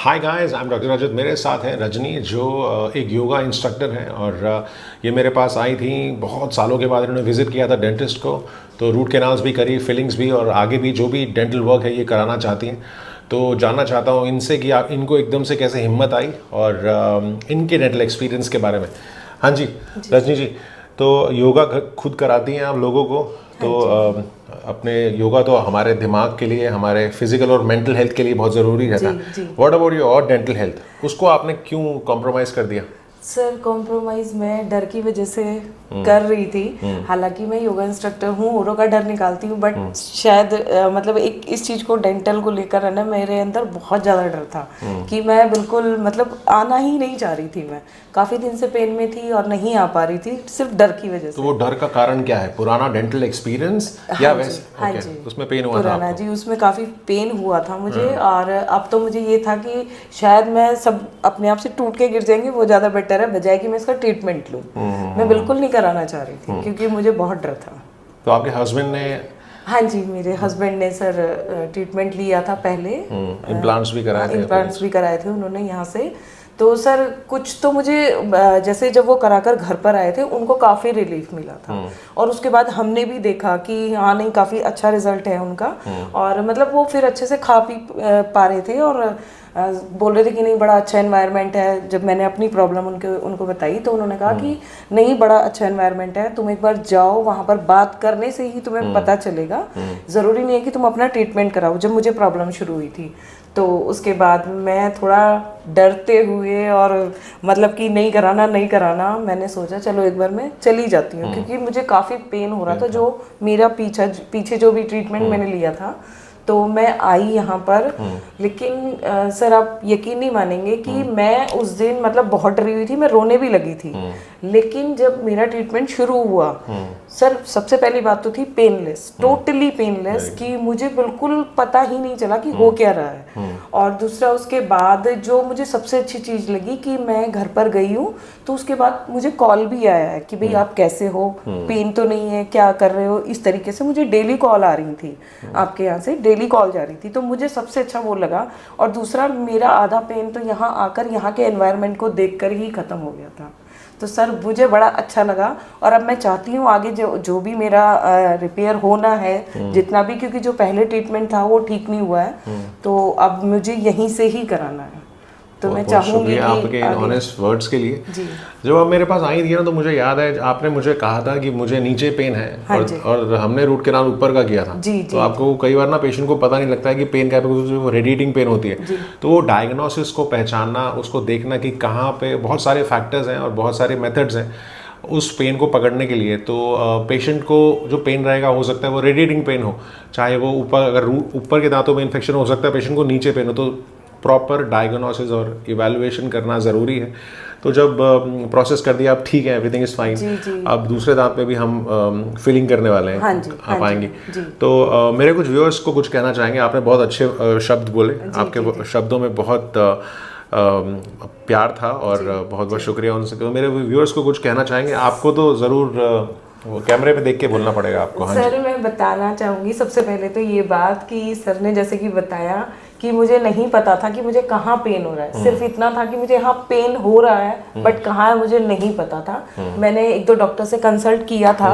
Hi guys, I am doctor Rajat. मेरे साथ हैं रजनी, जो एक योगा इंस्ट्रक्टर हैं और ये मेरे पास आई थी। बहुत सालों के बाद इन्होंने विज़िट किया था डेंटिस्ट को, तो रूट कैनाल्स भी करी, फिलिंग्स भी, और आगे भी जो भी डेंटल वर्क है ये कराना चाहती हैं। तो जानना चाहता हूँ इनसे कि आप इनको एकदम से कैसे हिम्मत आई और इनके डेंटल एक्सपीरियंस के बारे में। हाँ जी, रजनी जी, तो योगा खुद कराती हैं आप लोगों को, तो अपने योगा तो हमारे दिमाग के लिए, हमारे फिजिकल और मेंटल हेल्थ के लिए बहुत ज़रूरी रहता है। व्हाट अबाउट योर और डेंटल हेल्थ, उसको आपने क्यों कॉम्प्रोमाइज़ कर दिया? सर कॉम्प्रोमाइज मैं डर की वजह से कर रही थी। हालांकि मैं योगा इंस्ट्रक्टर हूँ, औरों का डर निकालती हूँ, बट शायद मतलब एक इस चीज़ को, डेंटल को लेकर है ना, मेरे अंदर बहुत ज़्यादा डर था कि मैं बिल्कुल मतलब आना ही नहीं चाह रही थी। मैं काफ़ी दिन से पेन में थी और नहीं आ पा रही थी, सिर्फ डर की वजह से। तो वो डर का कारण क्या है? पुराना डेंटल एक्सपीरियंस या वैसे? हाँ जी, उसमें पेन हुआ था पुराना आपको? जी, उसमें काफ़ी पेन हुआ था मुझे। और अब तो मुझे ये था कि शायद मैं सब अपने आप से टूट के गिर जाएंगे, वो ज़्यादा बेटर है बजाय कि मैं इसका ट्रीटमेंट लूँ। मैं बिल्कुल नहीं कराना चाह रही थी क्योंकि मुझे बहुत डर था। तो आपके हस्बैंड ने? हाँ जी, मेरे हस्बैंड ने सर ट्रीटमेंट लिया था पहले। इम्प्लांट्स भी कराए थे? इम्प्लांट्स भी कराए थे उन्होंने यहाँ से। तो सर कुछ तो मुझे जैसे जब वो कराकर घर पर आए थे, उनको काफ़ी रिलीफ मिला था। और उसके बाद हमने भी देखा कि हाँ नहीं, काफ़ी अच्छा रिजल्ट है उनका। और मतलब वो फिर अच्छे से खा पी पा रहे थे और बोल रहे थे कि नहीं, बड़ा अच्छा एनवायरनमेंट है। जब मैंने अपनी प्रॉब्लम उनको बताई तो उन्होंने कहा कि नहीं, बड़ा अच्छा एनवायरनमेंट है, तुम एक बार जाओ वहाँ पर, बात करने से ही तुम्हें पता चलेगा। ज़रूरी नहीं है कि तुम अपना ट्रीटमेंट कराओ। जब मुझे प्रॉब्लम शुरू हुई थी तो उसके बाद मैं थोड़ा डरते हुए और मतलब कि नहीं कराना मैंने सोचा चलो एक बार मैं चली जाती हूँ, क्योंकि मुझे काफ़ी पेन हो रहा था। जो मेरा पीछे जो भी ट्रीटमेंट मैंने लिया था, तो मैं आई यहाँ पर। लेकिन सर आप यकीन नहीं मानेंगे कि मैं उस दिन मतलब बहुत डरी हुई थी, मैं रोने भी लगी थी। लेकिन जब मेरा ट्रीटमेंट शुरू हुआ सर, सबसे पहली बात तो थी पेनलेस, टोटली पेनलेस, कि मुझे बिल्कुल पता ही नहीं चला कि हो क्या रहा है। और दूसरा, उसके बाद जो मुझे सबसे अच्छी चीज़ लगी कि मैं घर पर गई हूँ तो उसके बाद मुझे कॉल भी आया है कि भाई आप कैसे हो, पेन तो नहीं है, क्या कर रहे हो, इस तरीके से मुझे डेली कॉल आ रही थी। आपके यहाँ से डेली कॉल जा रही थी, तो मुझे सबसे अच्छा वो लगा। और दूसरा, मेरा आधा पेन तो यहाँ आकर यहाँ के एनवायरनमेंट को देखकर ही ख़त्म हो गया था। तो सर मुझे बड़ा अच्छा लगा। और अब मैं चाहती हूँ आगे जो भी मेरा रिपेयर होना है, जितना भी, क्योंकि जो पहले ट्रीटमेंट था वो ठीक नहीं हुआ है, तो अब मुझे यहीं से ही कराना है। तो मैं चाहूँगी कि आपके ऑनेस्ट वर्ड्स के लिए। जी, जब आप मेरे पास आई थी ना, तो मुझे याद है आपने मुझे कहा था कि मुझे नीचे पेन है। हाँ और हमने रूट कैनाल ऊपर का किया था। जी, तो आपको कई बार ना पेशेंट को पता नहीं लगता है कि पेन क्या है, वो रेडिएटिंग पेन होती है। तो वो डायग्नोसिस को पहचानना, उसको देखना कि कहाँ पे, बहुत सारे फैक्टर्स हैं और बहुत सारे मेथड्स हैं उस पेन को पकड़ने के लिए। तो पेशेंट को जो पेन रहेगा, हो सकता है वो रेडिएटिंग पेन हो, चाहे वो ऊपर, अगर ऊपर के दांतों में इन्फेक्शन हो सकता है पेशेंट को नीचे पेन हो। तो प्रॉपर डायग्नोसिस और इवैल्यूएशन करना ज़रूरी है। तो जब प्रोसेस कर दिया, अब ठीक है, एवरीथिंग इज़ फाइन। अब दूसरे दांत पे भी हम फिलिंग करने वाले हैं। हाँ जी, आप आएंगे। तो मेरे कुछ व्यूअर्स को कुछ कहना चाहेंगे। आपने बहुत अच्छे शब्द बोले, आपके शब्दों में बहुत प्यार था और बहुत बहुत शुक्रिया उनसे। तो मेरे व्यूअर्स को कुछ कहना चाहेंगे। आपको तो ज़रूर वो कैमरे पे देख के बोलना पड़ेगा आपको। हाँ सर मैं बताना चाहूँगी सबसे पहले तो ये बात कि सर ने जैसे कि बताया कि मुझे नहीं पता था कि मुझे कहाँ पेन हो रहा है। सिर्फ इतना था कि मुझे यहाँ पेन हो रहा है, बट कहाँ है मुझे नहीं पता था। मैंने एक दो डॉक्टर से कंसल्ट किया था,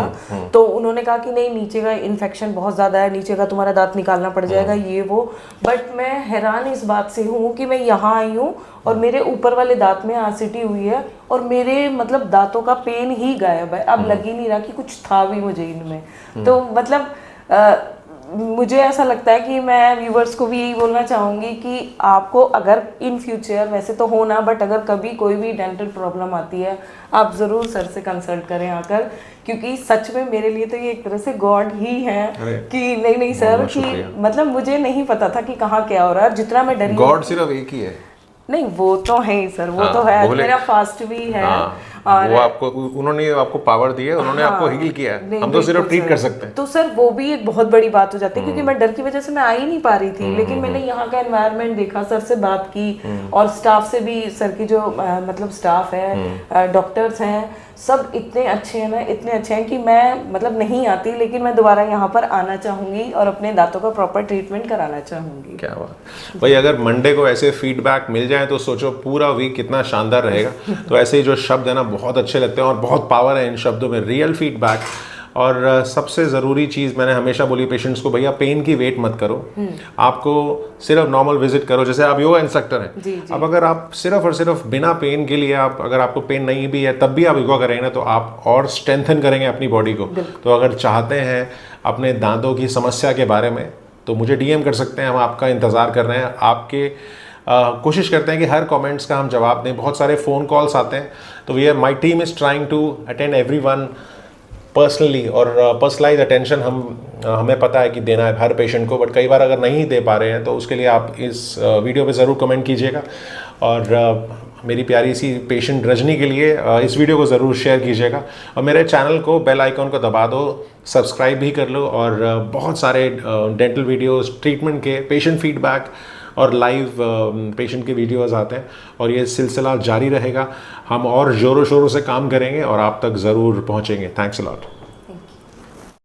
तो उन्होंने कहा कि नहीं, नीचे का इन्फेक्शन बहुत ज़्यादा है, नीचे का तुम्हारा दांत निकालना पड़ जाएगा, ये वो। बट मैं हैरान इस बात से हूँ कि मैं यहाँ आई हूँ और मेरे ऊपर वाले दांत में आसिटी हुई है और मेरे मतलब दांतों का पेन ही गायब है। अब लग ही नहीं रहा कि कुछ था भी मुझे इनमें। तो मतलब मुझे ऐसा लगता है कि मैं व्यूवर्स को भी यही बोलना चाहूँगी कि आपको अगर इन फ्यूचर, वैसे तो हो ना, बट अगर कभी कोई भी डेंटल प्रॉब्लम आती है, आप ज़रूर सर से कंसल्ट करें आकर, क्योंकि सच में मेरे लिए तो ये एक तरह से गॉड ही है कि नहीं सर, कि मतलब मुझे नहीं पता था कि कहाँ क्या हो रहा है। जितना मैं डरी, गॉड सिर्फ एक ही है? नहीं, वो तो है ही सर, वो तो है, मेरा फास्ट भी है। और वो आपको, उन्होंने आपको पावर दी है, उन्होंने आपको हील किया है। हम तो सिर्फ ट्रीट कर सकते हैं। तो सर वो भी एक बहुत बड़ी बात हो जाती है, क्योंकि मैं डर की वजह से मैं आ ही नहीं पा रही थी। लेकिन मैंने यहाँ का एनवायरनमेंट देखा, सर से बात की, और स्टाफ से भी, सर की जो मतलब स्टाफ है, डॉक्टर्स हैं, सब इतने अच्छे हैं ना, इतने अच्छे हैं कि मैं मतलब नहीं आती, लेकिन मैं दोबारा यहाँ पर आना चाहूँगी और अपने दांतों का प्रॉपर ट्रीटमेंट कराना चाहूँगी। क्या बात भाई, अगर मंडे को ऐसे फीडबैक मिल जाए तो सोचो पूरा वीक कितना शानदार रहेगा। तो ऐसे ही जो शब्द है ना बहुत अच्छे लगते हैं और बहुत पावर है इन शब्दों में, रियल फीडबैक। और सबसे ज़रूरी चीज़ मैंने हमेशा बोली पेशेंट्स को, भैया पेन की वेट मत करो, आपको सिर्फ नॉर्मल विजिट करो। जैसे आप योगा इंस्ट्रक्टर हैं, जी। अब अगर आप सिर्फ और सिर्फ बिना पेन के लिए आप, अगर आपको पेन नहीं भी है तब भी आप योगा करेंगे ना, तो आप और स्ट्रेंथन करेंगे अपनी बॉडी को। तो अगर चाहते हैं अपने दांतों की समस्या के बारे में तो मुझे डीएम कर सकते हैं, हम आपका इंतज़ार कर रहे हैं। आपके कोशिश करते हैं कि हर कमेंट्स का हम जवाब दें। बहुत सारे फ़ोन कॉल्स आते हैं, तो we are, my team is trying to attend everyone personally, और पर्सनलाइज अटेंशन हमें पता है कि देना है हर पेशेंट को, बट कई बार अगर नहीं दे पा रहे हैं तो उसके लिए आप इस वीडियो पे ज़रूर कमेंट कीजिएगा। और मेरी प्यारी सी पेशेंट रजनी के लिए इस वीडियो को ज़रूर शेयर कीजिएगा, और मेरे चैनल को बेल आइकॉन को दबा दो, सब्सक्राइब भी कर लो। और बहुत सारे डेंटल वीडियोस, ट्रीटमेंट के, पेशेंट फीडबैक और लाइव पेशेंट के वीडियोस आते हैं, और ये सिलसिला जारी रहेगा। हम और ज़ोरों शोरों से काम करेंगे और आप तक ज़रूर पहुँचेंगे। Thanks a lot.